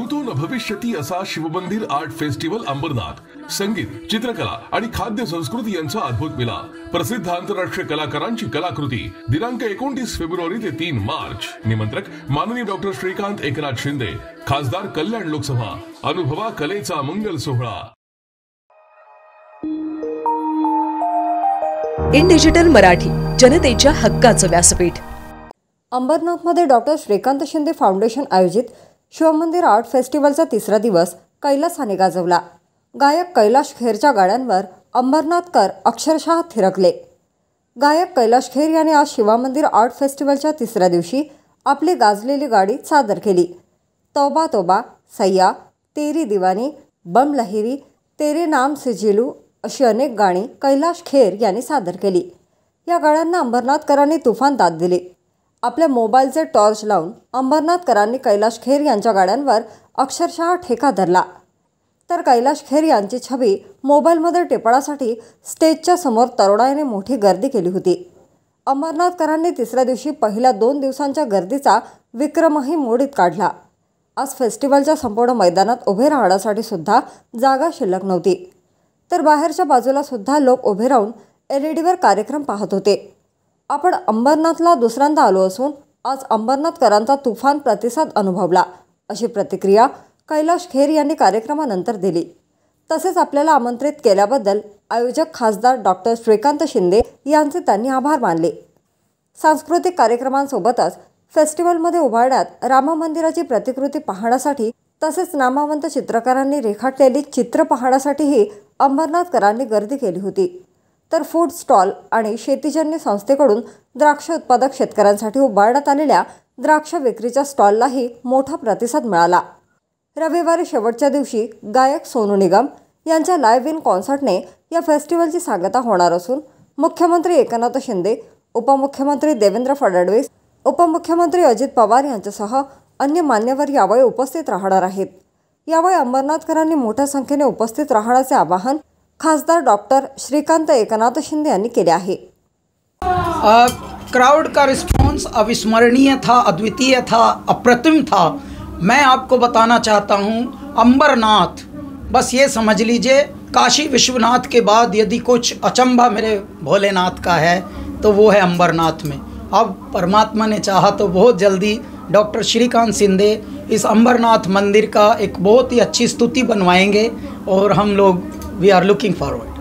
भूतो न भविष्यती असा शिवमंदिर आर्ट फेस्टिवल अंबरनाथ संगीत, चित्रकला आणि खाद्य संस्कृती यांचा अद्भुत मिलाप. प्रसिद्ध आंतरराष्ट्रीय कलाकारांची कलाकृती. दिनांक 29 फेब्रुवारी ते 3 मार्च. निमंत्रक माननीय डॉक्टर श्रीकांत एकनाथ शिंदे, खासदार कल्याण लोकसभा. अनुभवा कलेचा मंगल सोहळा. इन डिजिटल मराठी, जनतेच्या हक्काचं व्यासपीठ. अंबरनाथमध्ये डॉक्टर श्रीकांत शिंदे फाउंडेशन आयोजित शिवमंदिर आर्ट फेस्टिवलचा तिसरा दिवस कैलासाने गाजवला. गायक कैलाश खेरच्या गाण्यांवर अंबरनाथकर अक्षरशः थिरकले. गायक कैलाश खेर यांनी आज शिवमंदिर आर्ट फेस्टिवलच्या तिसऱ्या दिवशी आपली गाजलेली गाणी सादर केली. तौबा तौबा, सय्या, तेरी दीवानी, बम लहिरी, तेरे नाम से जिलू अशी अनेक गाणी कैलाश खेर यांनी सादर केली. या गाण्यांना अंबरनाथकरांनी तुफान दाद दिली. आपल्या मोबाईलचे टॉर्च लावून अंबरनाथकरांनी कैलाश खेर यांच्या गाण्यांवर अक्षरशः ठेका धरला. तर कैलाश खेर यांची छबी मोबाईलमध्ये टिपण्यासाठी स्टेजच्या समोर तरुणाईने मोठी गर्दी केली होती. अंबरनाथकरांनी तिसऱ्या दिवशी पहिल्या 2 दिवसांच्या गर्दीचा विक्रमही मोडीत काढला. आज फेस्टिवलच्या संपूर्ण मैदानात उभे राहण्यासाठी सुद्धा जागा शिल्लक नव्हती. तर बाहेरच्या बाजूला सुद्धा लोक उभे राहून LED कार्यक्रम पाहत होते. आपण अंबरनाथला दुसऱ्यांदा आलो असून आज अंबरनाथकरांचा तुफान प्रतिसाद अनुभवला, अशी प्रतिक्रिया कैलाश खेर यांनी कार्यक्रमानंतर दिली. तसेच आपल्याला आमंत्रित केल्याबद्दल आयोजक खासदार डॉक्टर श्रीकांत शिंदे यांचे त्यांनी आभार मानले. सांस्कृतिक कार्यक्रमांसोबतच फेस्टिवलमध्ये उभारण्यात राम मंदिराची प्रतिकृती पाहण्यासाठी तसेच नामवंत चित्रकारांनी रेखाटलेली चित्र पाहण्यासाठीही अंबरनाथकरांनी गर्दी केली होती. तर फूड स्टॉल आणि शेतीजन्य संस्थेकडून द्राक्ष उत्पादक शेतकऱ्यांसाठी उभारण्यात आलेल्या द्राक्ष विक्रीच्या स्टॉललाही मोठा प्रतिसाद मिळाला. रविवारी शेवटच्या दिवशी गायक सोनू निगम यांच्या लाईव्ह इन कॉन्सर्टने या फेस्टिवलची सांगता होणार असून मुख्यमंत्री एकनाथ शिंदे, उपमुख्यमंत्री देवेंद्र फडणवीस, उपमुख्यमंत्री अजित पवार यांच्यासह अन्य मान्यवर यावेळी उपस्थित राहणार आहेत. यावेळी अंबरनाथकरांनी मोठ्या संख्येने उपस्थित राहण्याचे आवाहन खासदार डॉक्टर श्रीकांत एकनाथ शिंदे यांनी केले आहे. क्राउड का रिस्पॉन्स अविस्मरणीय था, अद्वितीय था, अप्रतिम था. मैं आपको बताना चाहता हूँ, अंबरनाथ बस ये समझ लीजिए काशी विश्वनाथ के बाद यदि कुछ अचंभा मेरे भोलेनाथ का है तो वो है अंबरनाथ में. अब परमात्मा ने चाहा तो बहुत जल्दी डॉक्टर श्रीकांत शिंदे इस अंबरनाथ मंदिर का एक बहुत ही अच्छी स्तुति बनवाएंगे और हम लोग वी आर लुकिंग फॉरवर्ड.